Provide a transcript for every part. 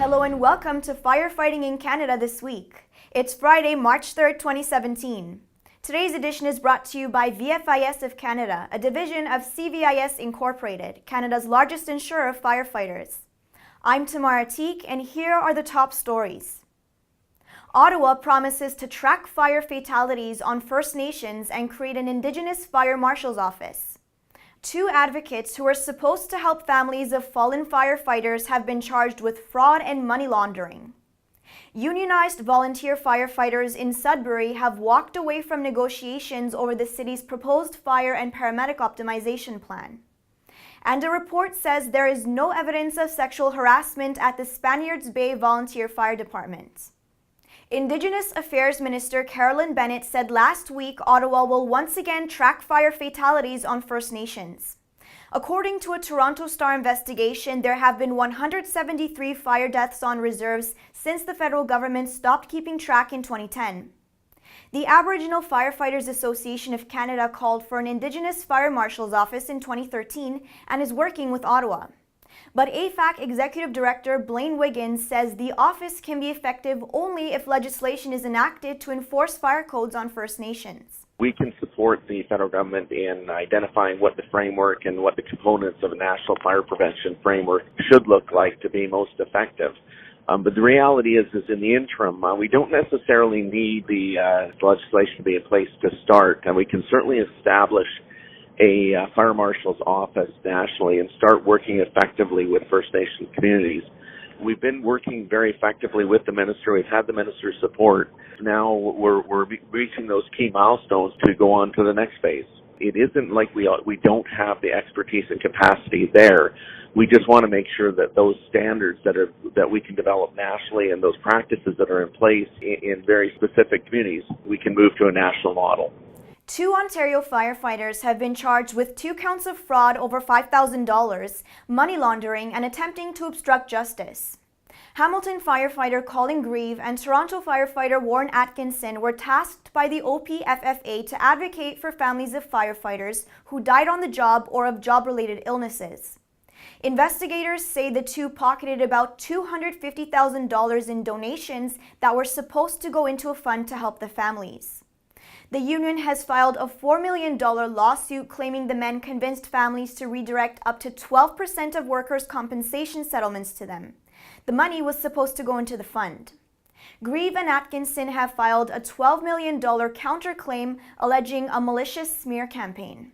Hello and welcome to Firefighting in Canada this week. It's Friday, March 3rd, 2017. Today's edition is brought to you by VFIS of Canada, a division of CVIS Incorporated, Canada's largest insurer of firefighters. I'm Tamar Atik, and here are the top stories. Ottawa promises to track fire fatalities on First Nations and create an Indigenous fire marshal's office. Two advocates who are supposed to help families of fallen firefighters have been charged with fraud and money laundering. Unionized volunteer firefighters in Sudbury have walked away from negotiations over the city's proposed fire and paramedic optimization plan. And a report says there is no evidence of sexual harassment at the Spaniards Bay Volunteer Fire Department. Indigenous Affairs Minister Carolyn Bennett said last week Ottawa will once again track fire fatalities on First Nations. According to a Toronto Star investigation, there have been 173 fire deaths on reserves since the federal government stopped keeping track in 2010. The Aboriginal Firefighters Association of Canada called for an Indigenous fire marshal's office in 2013 and is working with Ottawa. But Ffic Executive Director Blaine Wiggins says the office can be effective only if legislation is enacted to enforce fire codes on First Nations. We can support the federal government in identifying what the framework and what the components of a national fire prevention framework should look like to be most effective. But the reality is in the interim, we don't necessarily need the legislation to be in place to start, and we can certainly establish a fire marshal's office nationally and start working effectively with First Nations communities. We've been working very effectively with the minister. We've had the minister's support. Now we're reaching those key milestones to go on to the next phase. It isn't like we don't have the expertise and capacity there. We just want to make sure that those standards that we can develop nationally and those practices that are in place in very specific communities, we can move to a national model. Two Ontario firefighters have been charged with 2 counts of fraud over $5,000, money laundering, and attempting to obstruct justice. Hamilton firefighter Colin Grieve and Toronto firefighter Warren Atkinson were tasked by the OPFFA to advocate for families of firefighters who died on the job or of job-related illnesses. Investigators say the two pocketed about $250,000 in donations that were supposed to go into a fund to help the families. The union has filed a $4 million lawsuit claiming the men convinced families to redirect up to 12% of workers' compensation settlements to them. The money was supposed to go into the fund. Grieve and Atkinson have filed a $12 million counterclaim alleging a malicious smear campaign.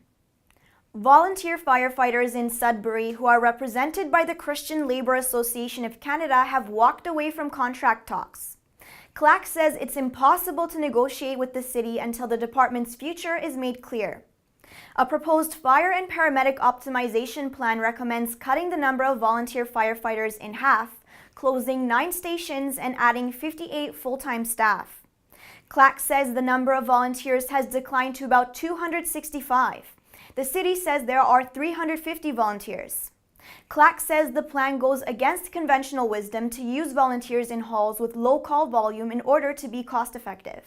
Volunteer firefighters in Sudbury, who are represented by the Christian Labour Association of Canada, have walked away from contract talks. CLAC says it's impossible to negotiate with the city until the department's future is made clear. A proposed fire and paramedic optimization plan recommends cutting the number of volunteer firefighters in half, closing 9 stations and adding 58 full-time staff. CLAC says the number of volunteers has declined to about 265. The city says there are 350 volunteers. CLAC says the plan goes against conventional wisdom to use volunteers in halls with low call volume in order to be cost-effective.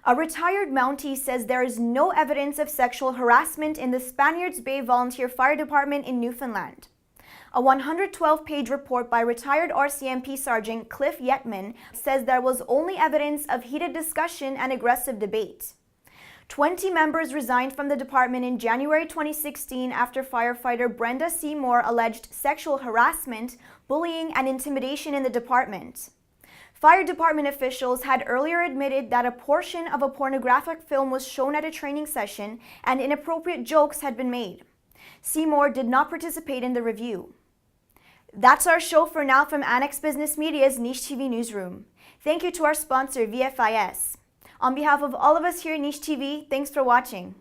A retired Mountie says there is no evidence of sexual harassment in the Spaniards Bay Volunteer Fire Department in Newfoundland. A 112-page report by retired RCMP Sergeant Cliff Yetman says there was only evidence of heated discussion and aggressive debate. 20 members resigned from the department in January 2016 after firefighter Brenda Seymour alleged sexual harassment, bullying, and intimidation in the department. Fire department officials had earlier admitted that a portion of a pornographic film was shown at a training session and inappropriate jokes had been made. Seymour did not participate in the review. That's our show for now from Annex Business Media's NicheTV newsroom. Thank you to our sponsor, VFIS. On behalf of all of us here at NicheTV, thanks for watching.